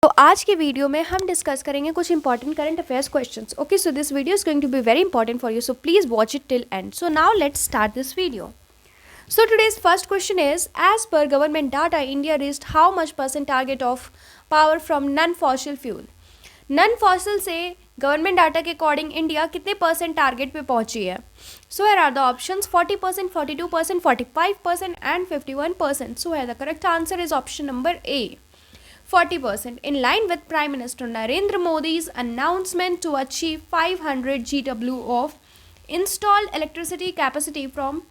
तो आज के वीडियो में हम डिस्कस करेंगे कुछ important current affairs questions. Okay, so this video is going to be very important for you, so please watch it till end. So now let's start this video. So today's first question is, as per government data, India reached how much % target of power from non-fossil fuel? Non-fossil से government data के according India कितने % target पे पहुंची है? सो here are the options: 40%, 42%, 45% and 51%. So here the correct answer is option number A, 40%. In line with Prime Minister Narendra Modi's announcement to achieve 500 GW of installed electricity capacity from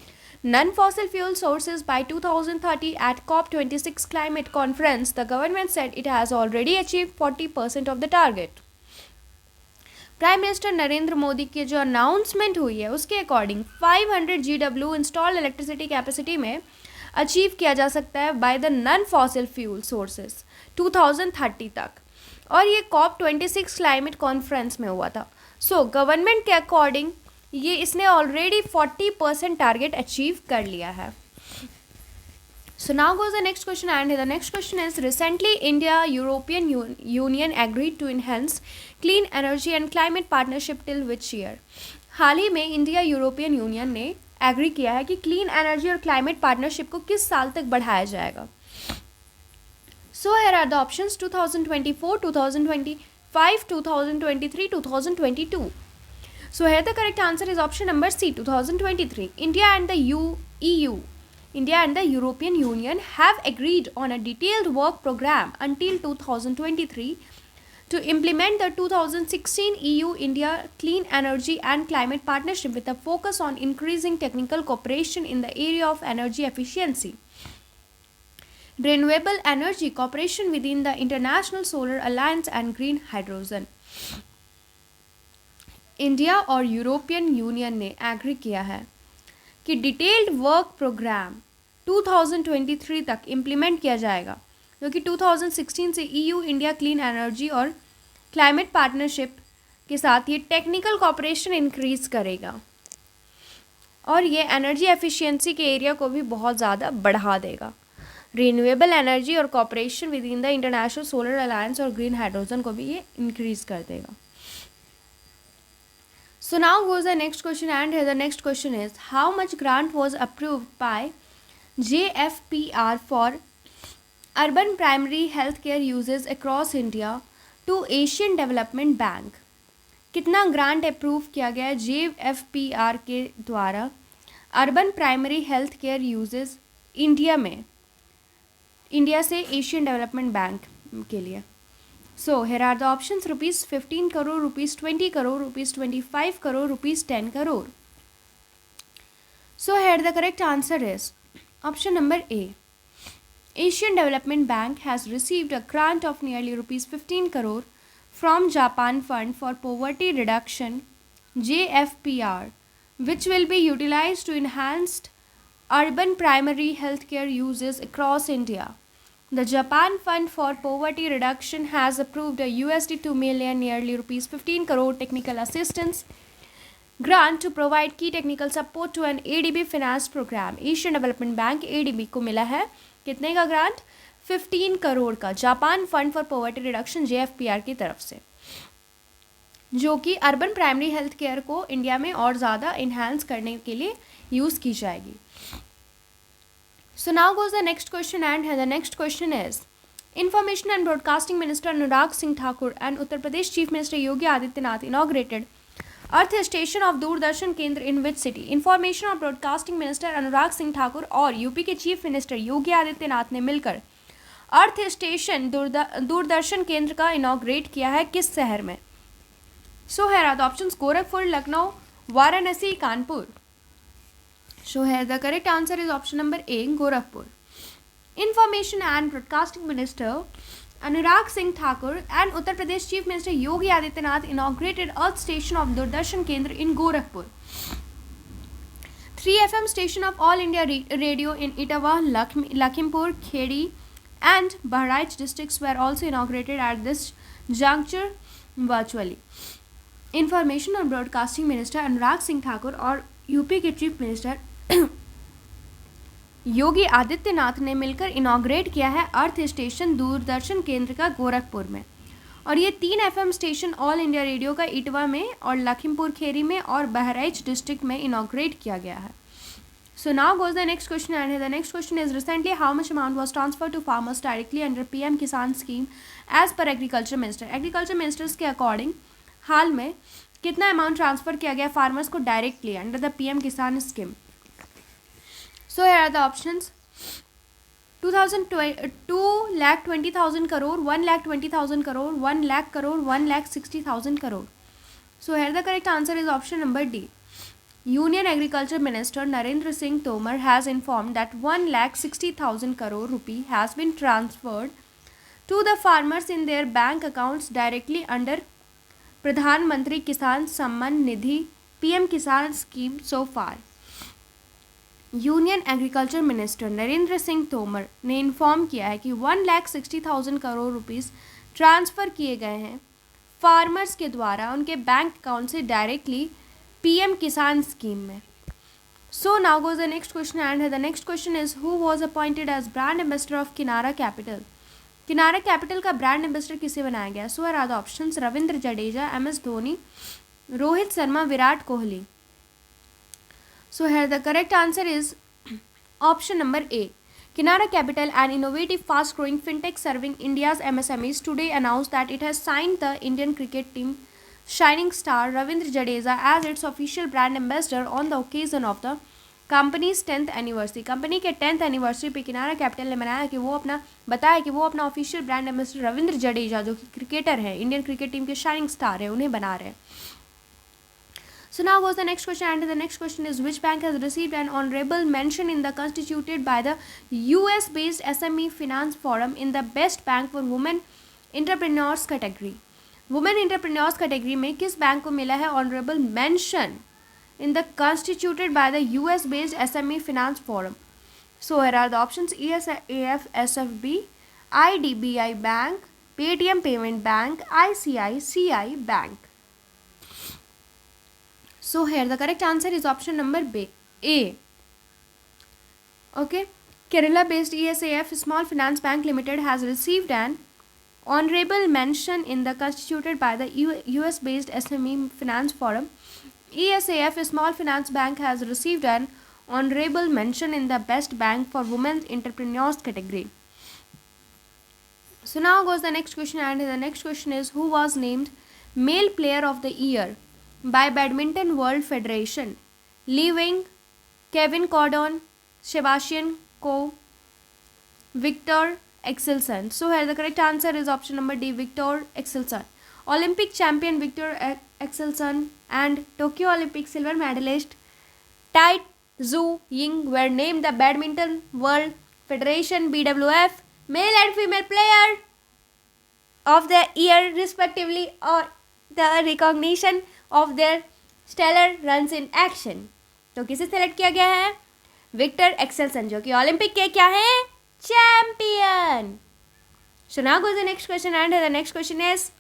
non-fossil fuel sources by 2030 at COP26 climate conference, the government said it has already achieved 40% of the target. Prime minister Narendra Modi की जो announcement हुई है उसके according 500 GW installed electricity capacity में achieve किया जा सकता है by the non fossil fuel sources 2030 तक, और ये COP26 क्लाइमेट कॉन्फ्रेंस में हुआ था. सो गवर्नमेंट के अकॉर्डिंग ये इसने ऑलरेडी 40% टारगेट अचीव कर लिया है. So now goes the next question, and the next question is, recently India European Union agreed to enhance clean energy and climate partnership till which year? हाल ही में India European union ने agree किया है कि clean energy और climate partnership को किस साल तक बढ़ाया जाएगा. So here are the options: 2024, 2025, 2023, 2022. So here the correct answer is option number C, 2023. India and the EU, India and the European Union have agreed on a detailed work program until 2023 to implement the 2016 EU-India Clean Energy and Climate Partnership with a focus on increasing technical cooperation in the area of energy efficiency, renewable energy cooperation within the International Solar Alliance and green hydrogen. India और European union ने agree किया है कि detailed work programme 2023 तक implement किया जाएगा, जो कि 2016 से EU इंडिया क्लीन एनर्जी और क्लाइमेट पार्टनरशिप के साथ ये टेक्निकल कॉपरेशन इंक्रीज करेगा और ये एनर्जी एफिशिएंसी के एरिया को भी बहुत ज़्यादा बढ़ा देगा. रिन्यूएबल एनर्जी और cooperation with in the international solar alliance और ग्रीन हाइड्रोजन को भी ये इंक्रीज कर देगा. So now goes the next question, and the next question is, how much grant was approved by JFPR for urban primary healthcare uses across India to Asian Development Bank? कितना grant approve किया गया है JFPR के द्वारा urban primary health care uses India में, India से Asian development bank के लिए. So here are the options: rupees 15 crore, rupees 20 crore, rupees 25 crore, rupees 10 crore. So here the correct answer is option number A. Asian Development Bank has received a grant of nearly rupees 15 crore from Japan Fund for Poverty Reduction JFPR, which will be utilized to enhance urban primary healthcare uses across India. The Japan Fund for Poverty Reduction has approved a $2 million, nearly rupees 15 crore technical assistance grant to provide key technical support to an ADB finance program. Asian Development Bank ADB को मिला है कितने का grant? 15 crore का Japan fund for poverty reduction JFPR की तरफ से, जो कि अर्बन प्राइमरी हेल्थ केयर को इंडिया में और ज़्यादा इन्हांस करने के लिए यूज़ की जाएगी. So now goes the next question, and the next question is, Information and Broadcasting Minister Anurag Singh Thakur and Uttar Pradesh Chief Minister Yogi Adityanath inaugurated Earth Station of Doordarshan Kendra in which city? Information and Broadcasting Minister Anurag Singh Thakur और UP के chief minister Yogi Adityanath ने मिलकर earth station Doordarshan केंद्र का inaugurate किया है किस शहर में? So here are the options: Gorakhpur, Lucknow, Varanasi, Kanpur. So here the correct answer is option number A, Gorakhpur. Information and Broadcasting Minister Anurag Singh Thakur and Uttar Pradesh Chief Minister Yogi Adityanath inaugurated Earth Station of Doordarshan Kendra in Gorakhpur. 3 FM station of All India Radio in Etawah, Lakhimpur, Khedi and Bahraich districts were also inaugurated at this juncture virtually. Information and Broadcasting Minister Anurag Singh Thakur और UP के chief minister Yogi Adityanath ने मिलकर inaugurate किया है earth station Doordarshan केंद्र का गोरखपुर में। और ये 3 FM station all India radio का इटवा में और लखीमपुर खेरी में और बहराइच डिस्ट्रिक्ट में इनॉग्रेट किया गया है। So now goes the next question, and the next question is, recently how much amount was transferred to farmers directly under PM Kisan scheme as per agriculture minister? Agriculture ministers के according हाल में कितना amount transfer किया गया farmers को directly under the PM किसान scheme? So here are the options: 2,20,000 crore, 1,20,000 crore, 1 lakh crore, 1,60,000 crore. So here the correct answer is option number D. Union Agriculture Minister Narendra Singh Tomar has informed that 1,60,000 crore rupee has been transferred to the farmers in their bank accounts directly under Pradhan Mantri Kisan Samman Nidhi PM Kisan scheme so far. Union agriculture minister Narendra Singh Tomar ने inform किया है कि 1,60,000 crore rupees transfer किए गए हैं farmers के द्वारा उनके बैंक अकाउंट से डायरेक्टली पीएम किसान स्कीम में. So now goes the next question, and the next question is, who was appointed as brand ambassador of Kinara Capital? Kinara Capital का ब्रांड एम्बेसडर किसे बनाया गया? So are the options: Ravindra Jadeja, MS Dhoni, Rohit Sharma, Virat Kohli. So here the correct answer is option number A. Kinara Capital, an innovative, fast-growing fintech serving India's MSMEs, today announced that it has signed the Indian cricket team shining star Ravindra Jadeja as its official brand ambassador on the occasion of the companies 10th anniversary. Company के 10th anniversary पे किनारा capital ने बताया कि वो अपना official brand ambassador Ravindra Jadeja, जो कि क्रिकेटर है, इंडियन क्रिकेट टीम के शाइनिंग स्टार है, उन्हें बना रहे हैं. So now goes the next question, and the next question is, which bank has received an honorable mention in the constituted by the US based SME Finance Forum in the best bank for women entrepreneurs category? Women entrepreneurs category में किस bank को मिला है honourable mention in the constituted by the US based SME Finance Forum? So here are the options: ESAF SFB, IDBI Bank, Paytm Payment Bank, ICICI Bank. So here the correct answer is option number B, A. Okay, Kerala based ESAF Small Finance Bank Limited has received an honorable mention in the constituted by the US based SME Finance Forum. ESAF Small Finance Bank has received an honorable mention in the best bank for women entrepreneurs category. So now goes the next question, and the next question is, who was named male player of the year by Badminton World Federation? Li Wing, Kevin Cordon, Sebastian Coe, Victor Axelsen. So here the correct answer is option number D, Victor Axelsen. Olympic champion Victor Axelsen and Tokyo Olympic silver medalist Tai Tzu Ying were named the Badminton World Federation BWF male and female player of the year respectively, or the recognition of their stellar runs in action. तो किसे select किया गया है? Victor Axelsen, जो कि Olympic के क्या है? Champion. So now goes the next question, and the next question is,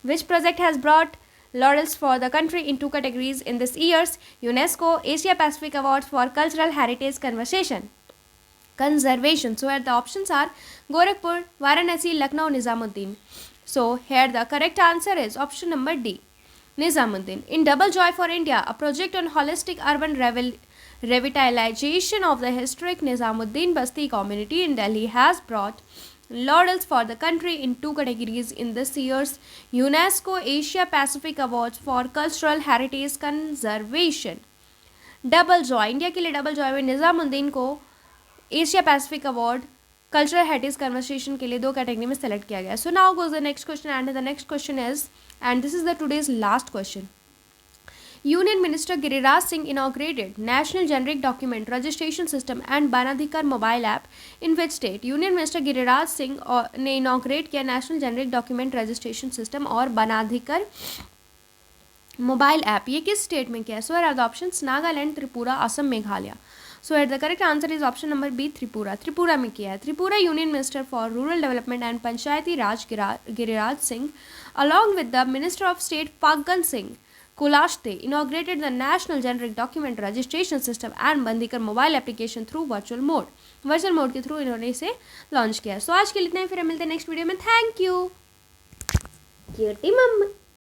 which project has brought laurels for the country in 2 categories in this year's UNESCO Asia Pacific Awards for Cultural Heritage Conservation? So here the options are Gorakhpur, Varanasi, Lucknow, Nizamuddin. So here the correct answer is option number D, Nizamuddin. In Double Joy for India, a project on holistic urban revitalization of the historic Nizamuddin Basti community in Delhi has brought laurels for the country in 2 categories in this year's UNESCO Asia Pacific Awards for Cultural Heritage Conservation. Double Joy, India के लिए double Joy में निज़ामुद्दीन को Asia Pacific award cultural heritage conversation के लिए 2 category में select किया गया. So now goes the next question, and the next question is, and this is the today's last question. Union Minister Giriraj Singh inaugurated National Generic Document Registration System and Banadhikar mobile app in which state? Union Minister Giriraj Singh ने inaugurate किया National Generic Document Registration System और बनाधिकर mobile app. ये किस state में किया है? So are the options: Nagaland, Tripura, Assam, Meghalaya. So at the correct answer is option number B, Tripura. Tripura में किया है. Tripura union minister for rural development and Panchayati Raj Giriraj Singh along with the Minister of State Phaggan Singh Kulashte inaugurated the National Generic Document Registration System and Bandikar mobile application through virtual mode. Virtual mode के through इन्होंने इसे launch किया. सो आज के लिए इतना ही, फिर मिलते हैं नेक्स्ट वीडियो में. Thank you. कीर्ति मम्मा.